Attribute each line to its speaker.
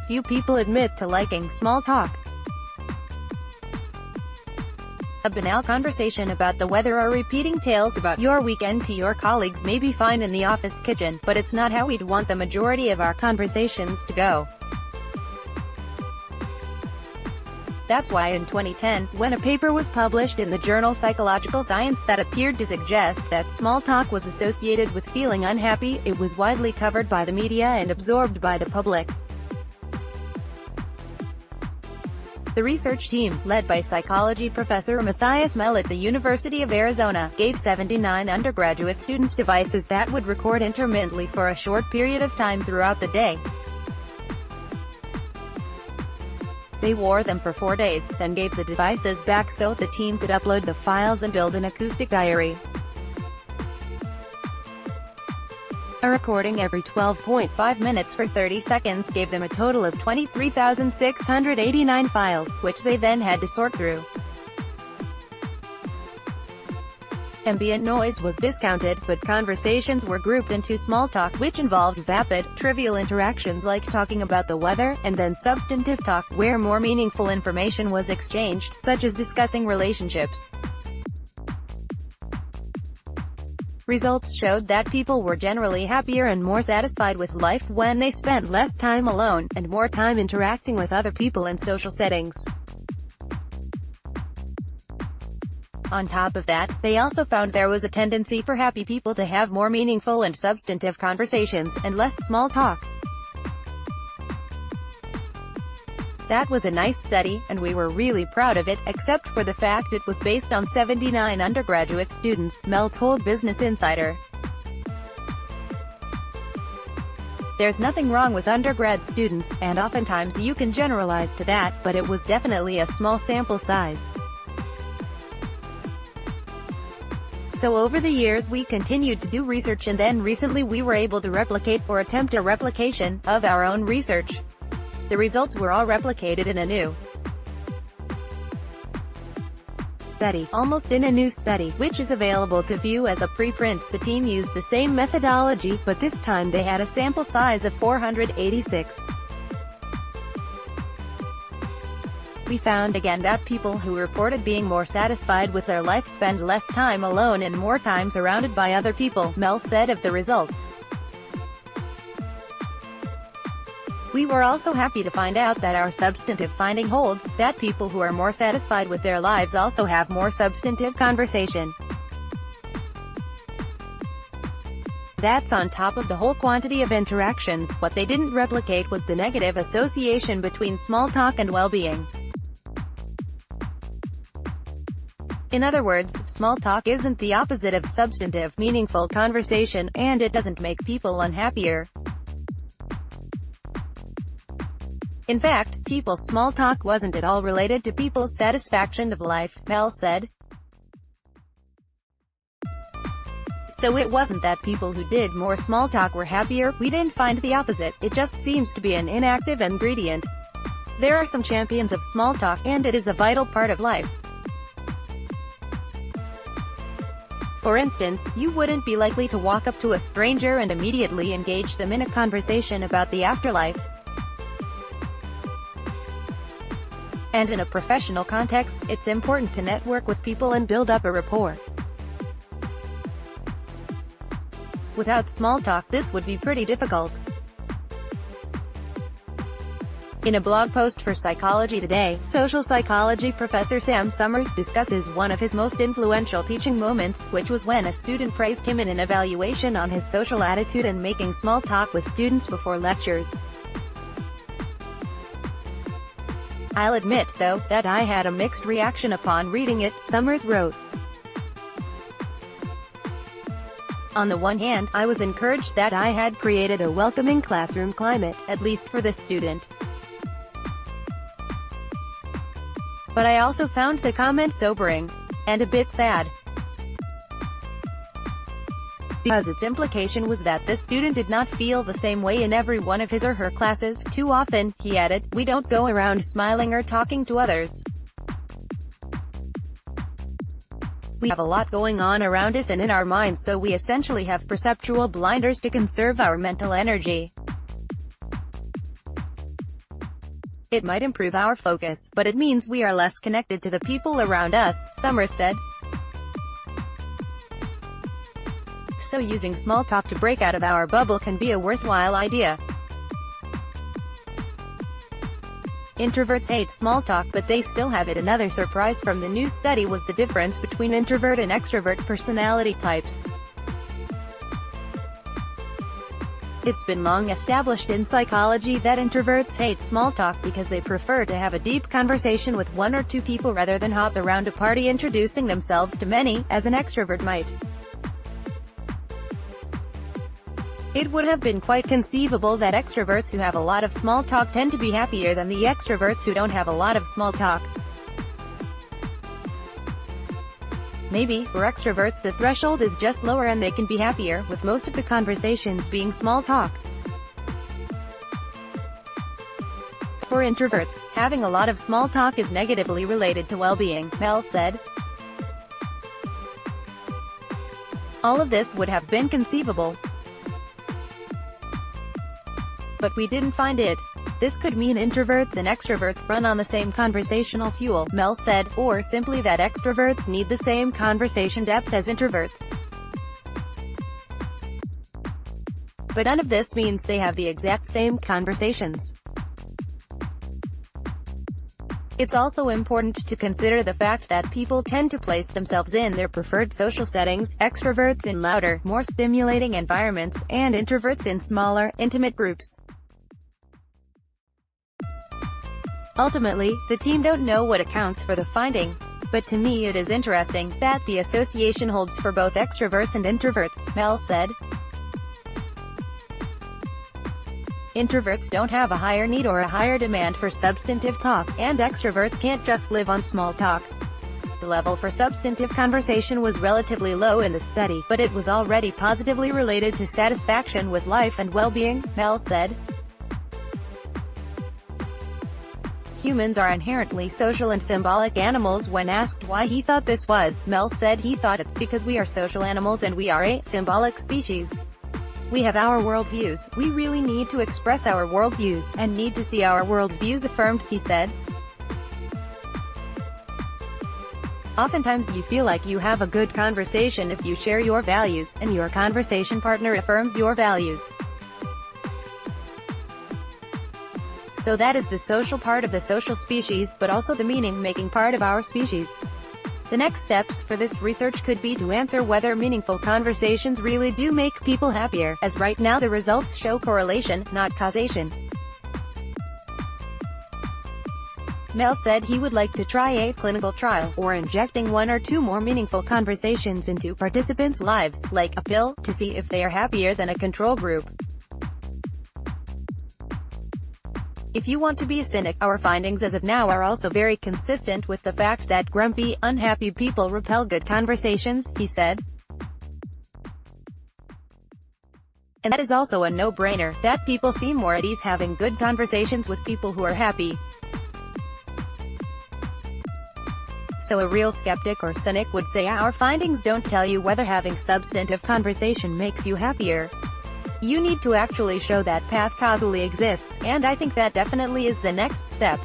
Speaker 1: few people admit to liking small talk. A banal conversation about the weather or repeating tales about your weekend to your colleagues may be fine in the office kitchen, but it's not how we'd want the majority of our conversations to go. That's why in 2010, when a paper was published in the journal Psychological Science that appeared to suggest that small talk was associated with feeling unhappy, it was widely covered by the media and absorbed by the public. The research team, led by psychology professor Matthias Mell at the University of Arizona, gave 79 undergraduate students devices that would record intermittently for a short period of time throughout the day. They wore them for 4 days, then gave the devices back so the team could upload the files and build an acoustic diary. A recording every 12.5 minutes for 30 seconds gave them a total of 23,689 files, which they then had to sort through. Ambient noise was discounted, but conversations were grouped into small talk, which involved vapid, trivial interactions like talking about the weather, and then substantive talk, where more meaningful information was exchanged, such as discussing relationships. Results showed that people were generally happier and more satisfied with life when they spent less time alone, and more time interacting with other people in social settings. On top of that, they also found there was a tendency for happy people to have more meaningful and substantive conversations, and less small talk. That was a nice study, and we were really proud of it, except for the fact it was based on 79 undergraduate students, Mell told Business Insider. There's nothing wrong with undergrad students, and oftentimes you can generalize to that, but it was definitely a small sample size. So over the years we continued to do research, and then recently we were able to replicate, or attempt a replication, of our own research. The results were all replicated in a new study, almost in a new study, which is available to view as a preprint. The team used the same methodology, but this time they had a sample size of 486. We found again that people who reported being more satisfied with their life spend less time alone and more time surrounded by other people, Mell said of the results. We were also happy to find out that our substantive finding holds, that people who are more satisfied with their lives also have more substantive conversation. That's on top of the whole quantity of interactions. What they didn't replicate was the negative association between small talk and well-being. In other words, small talk isn't the opposite of substantive, meaningful conversation, and it doesn't make people unhappier. In fact, people's small talk wasn't at all related to people's satisfaction of life, Mell said. So it wasn't that people who did more small talk were happier. We didn't find the opposite, it just seems to be an inactive ingredient. There are some champions of small talk, and it is a vital part of life. For instance, you wouldn't be likely to walk up to a stranger and immediately engage them in a conversation about the afterlife. And in a professional context, it's important to network with people and build up a rapport. Without small talk, this would be pretty difficult. In a blog post for Psychology Today, social psychology professor Sam Summers discusses one of his most influential teaching moments, which was when a student praised him in an evaluation on his social attitude and making small talk with students before lectures. "I'll admit, though, that I had a mixed reaction upon reading it," Summers wrote. "On the one hand, I was encouraged that I had created a welcoming classroom climate, at least for this student. But I also found the comment sobering. And a bit sad. Because its implication was that this student did not feel the same way in every one of his or her classes. Too often," he added, "we don't go around smiling or talking to others. We have a lot going on around us and in our minds, so we essentially have perceptual blinders to conserve our mental energy." It might improve our focus, but it means we are less connected to the people around us, Summers said. So using small talk to break out of our bubble can be a worthwhile idea. Introverts hate small talk, but they still have it. Another surprise from the new study was the difference between introvert and extrovert personality types. It's been long established in psychology that introverts hate small talk because they prefer to have a deep conversation with one or two people rather than hop around a party introducing themselves to many, as an extrovert might. It would have been quite conceivable that extroverts who have a lot of small talk tend to be happier than the extroverts who don't have a lot of small talk. Maybe, for extroverts the threshold is just lower and they can be happier, with most of the conversations being small talk. For introverts, having a lot of small talk is negatively related to well-being, Mel said. All of this would have been conceivable, but we didn't find it. This could mean introverts and extroverts run on the same conversational fuel, Mel said, or simply that extroverts need the same conversation depth as introverts. But none of this means they have the exact same conversations. It's also important to consider the fact that people tend to place themselves in their preferred social settings, extroverts in louder, more stimulating environments, and introverts in smaller, intimate groups. Ultimately, the team don't know what accounts for the finding. But to me it is interesting that the association holds for both extroverts and introverts, Mel said. Introverts don't have a higher need or a higher demand for substantive talk, and extroverts can't just live on small talk. The level for substantive conversation was relatively low in the study, but it was already positively related to satisfaction with life and well-being, Mel said. Humans are inherently social and symbolic animals. When asked why he thought this was, Mel said he thought it's because we are social animals and we are a symbolic species. We have our worldviews, we really need to express our worldviews, and need to see our worldviews affirmed, he said. Oftentimes you feel like you have a good conversation if you share your values, and your conversation partner affirms your values. So that is the social part of the social species, but also the meaning-making part of our species. The next steps for this research could be to answer whether meaningful conversations really do make people happier, as right now the results show correlation, not causation. Mel said he would like to try a clinical trial, or injecting one or two more meaningful conversations into participants' lives, like a pill, to see if they are happier than a control group. If you want to be a cynic, our findings as of now are also very consistent with the fact that grumpy, unhappy people repel good conversations, he said. And that is also a no-brainer, that people seem more at ease having good conversations with people who are happy. So a real skeptic or cynic would say our findings don't tell you whether having substantive conversation makes you happier. You need to actually show that path causally exists, and I think that definitely is the next step.